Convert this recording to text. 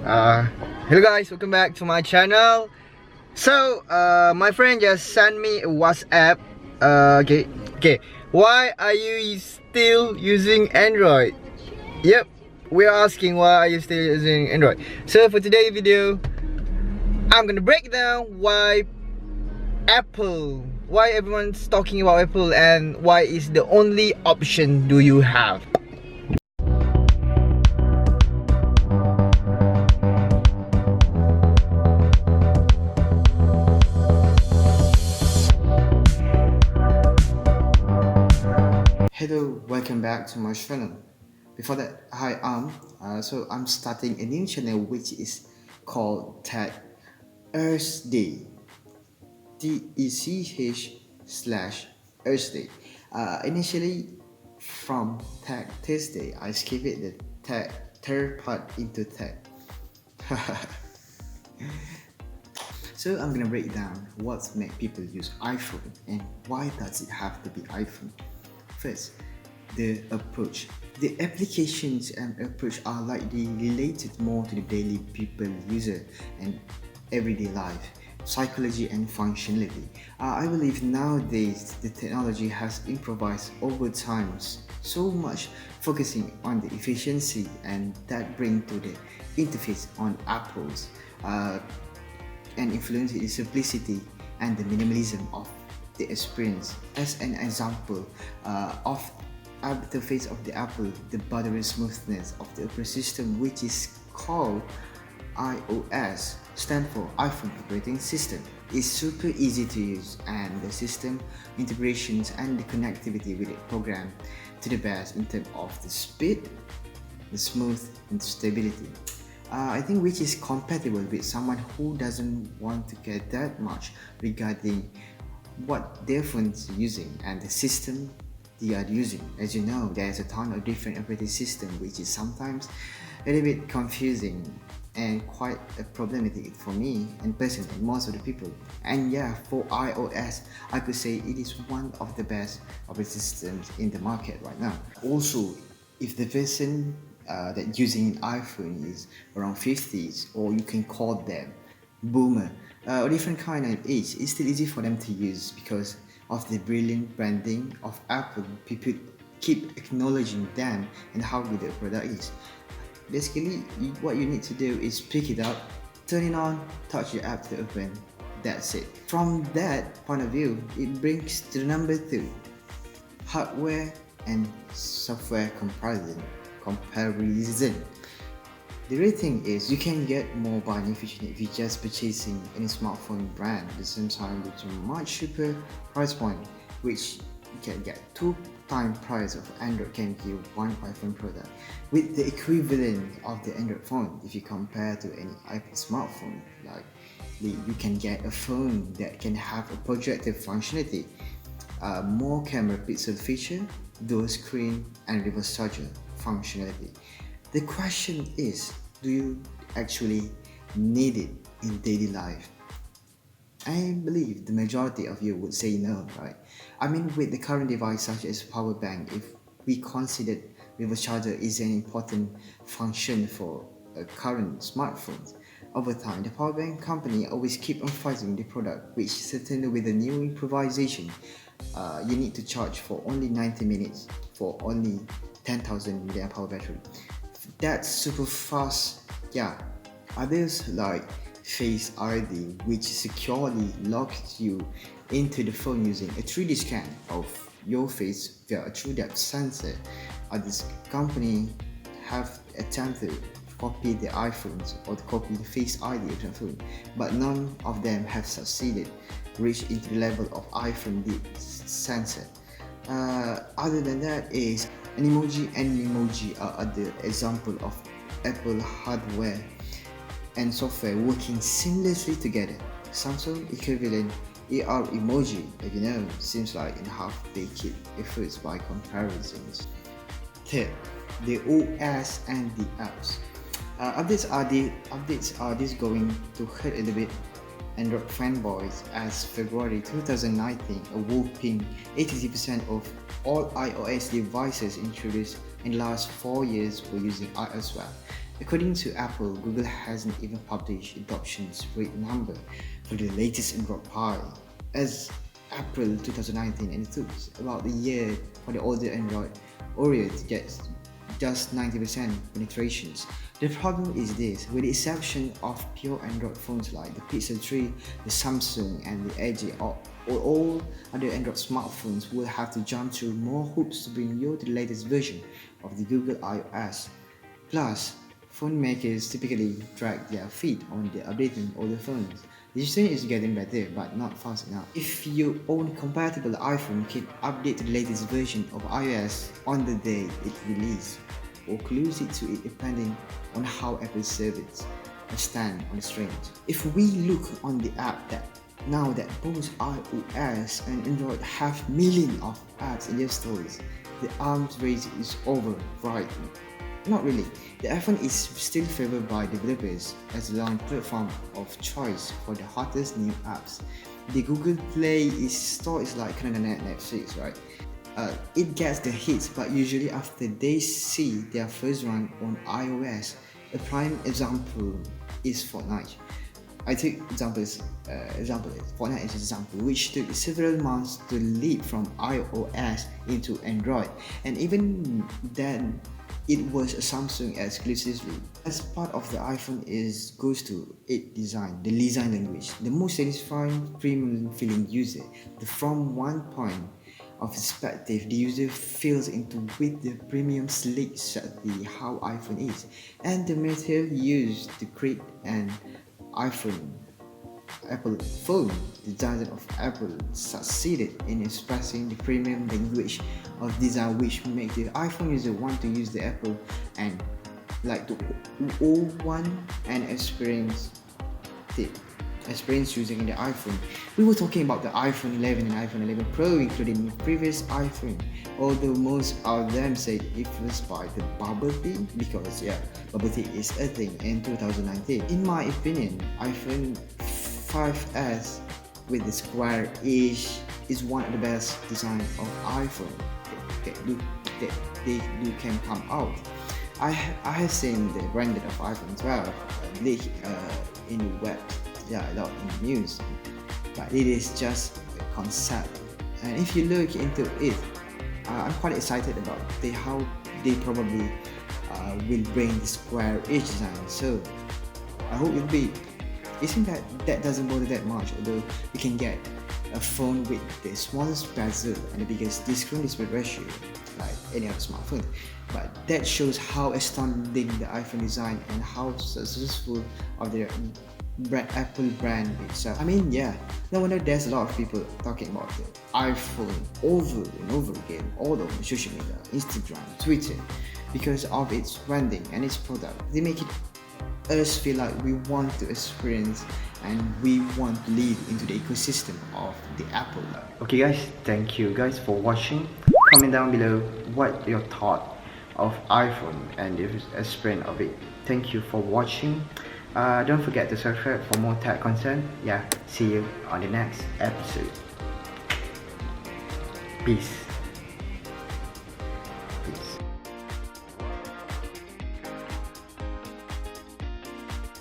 Uh, Hello guys, welcome back to my channel. So, my friend just sent me a WhatsApp. Okay. Why are you still using Android? Yep, we are asking why are you still using Android. So for today's video, I'm gonna break down why everyone's talking about Apple and why is the only option do you have. Hello, welcome back to my channel. Before that, hi, I'm starting a new channel which is called Tech Earth Day. TECH/Earth Day. Initially from Tech Thursday, I skip it the tech third part into tech. So I'm gonna break down what make people use iPhone and why does it have to be iPhone. First, the approach. The applications and approach are likely related more to the daily people user and everyday life, psychology and functionality. I believe nowadays the technology has improvised over time so much, focusing on the efficiency, and that bring to the interface on Apple's and influence the simplicity and the minimalism of the experience. As an example of the face of the Apple, the buttery smoothness of the operating system, which is called iOS, stand for iPhone Operating System, is super easy to use, and the system integrations and the connectivity with it program to the best in terms of the speed, the smooth, and stability. I think which is compatible with someone who doesn't want to care that much regarding what their phones are using and the system they are using. As you know, there's a ton of different operating system which is sometimes a little bit confusing and quite problematic for me and personally and most of the people. And yeah, for iOS, I could say it is one of the best operating systems in the market right now. Also, if the person that using iPhone is around 50s, or you can call them boomer, or different kind of age, it's still easy for them to use because of the brilliant branding of Apple. People keep acknowledging them and how good their product is. Basically, what you need to do is pick it up, turn it on, touch the app to open. That's it. From that point of view, it brings to the number 2, hardware and software comparison. The real thing is you can get more buying efficient if you're just purchasing any smartphone brand at the same time with a much cheaper price point, which you can get 2 times price of Android can give one iPhone product with the equivalent of the Android phone. If you compare to any Apple smartphone, like you can get a phone that can have a projector functionality, more camera pixel feature, dual screen and reverse charger functionality. The question is, do you actually need it in daily life? I believe the majority of you would say no, right? I mean, with the current device such as power bank, if we consider reverse charger is an important function for current smartphones, over time the power bank company always keep emphasizing the product, which certainly with the new improvisation, you need to charge for only 90 minutes for only 10,000 mAh battery. That's super fast. Yeah, others like Face ID, which securely locks you into the phone using a 3D scan of your face via a true depth sensor. Others company have attempted to copy the iPhones or to copy the Face ID of the phone, but none of them have succeeded reach into the level of iPhone deep sensor. Other than that is Animoji and Memoji are other example of Apple hardware and software working seamlessly together. Samsung equivalent AR emoji, if you know, seems like in half-baked efforts by comparisons. Third, the OS and the apps. Updates are this going to hurt a little bit Android fanboys, as February 2019, a whopping 83% of all iOS devices introduced in the last 4 years were using iOS well. According to Apple, Google hasn't even published adoption rate number for the latest Android Pie as April 2019, and it took about a year for the older Android Oreo to get just 90% penetrations. The problem is this: with the exception of pure Android phones like the Pixel 3, the Samsung and the LG, all other Android smartphones will have to jump through more hoops to bring you to the latest version of the Google iOS. Plus, phone makers typically drag their feet on the updating older phones. The system is getting better, but not fast enough. If you own a compatible iPhone, you can update to the latest version of iOS on the day it releases, or close it to it depending on how Apple serves a stand on the strength. If we look on the app that now that both iOS and Android have millions of apps in their stores, the arms race is over, right? Not really. The iPhone is still favored by developers as the launch platform of choice for the hottest new apps. The Google Play store is like kind of Netflix, right? It gets the hits, but usually after they see their first run on iOS. A prime example is Fortnite. I take example is Fortnite as an example, which took several months to leap from iOS into Android, and even then it was a Samsung exclusively. As part of the iPhone goes to its design, the design language, the most satisfying premium feeling user. From one point of perspective, the user feels into with the premium slick certainly how iPhone is, and the material used to create an Apple phone. The designer of Apple succeeded in expressing the premium language of design, which makes the iPhone user want to use the Apple and like to own one and experience using the iPhone. We were talking about the iPhone 11 and iPhone 11 Pro, including the previous iPhone, although most of them said it was by the bubble tea, because bubble tea is a thing in 2019. In my opinion, iPhone 5s with the square edge is one of the best design of iPhone that do can come out. I have seen the branded of iPhone 12 leaked in the web, a lot in the news, but it is just a concept. And if you look into it, I'm quite excited about how they probably will bring the square edge design. So I hope it'll be. It seems that doesn't bother that much, although you can get a phone with the smallest bezel and the biggest screen display ratio like any other smartphone. But that shows how astounding the iPhone design and how successful of the Apple brand itself. I mean, no wonder there's a lot of people talking about the iPhone over and over again all over social media, Instagram, Twitter, because of its branding and its product. They make it us feel like we want to experience and we want to live into the ecosystem of the Apple. Okay guys, thank you guys for watching. Comment down below what your thought of iPhone and the experience of it. Thank you for watching. Don't forget to subscribe for more tech content. See you on the next episode. Peace.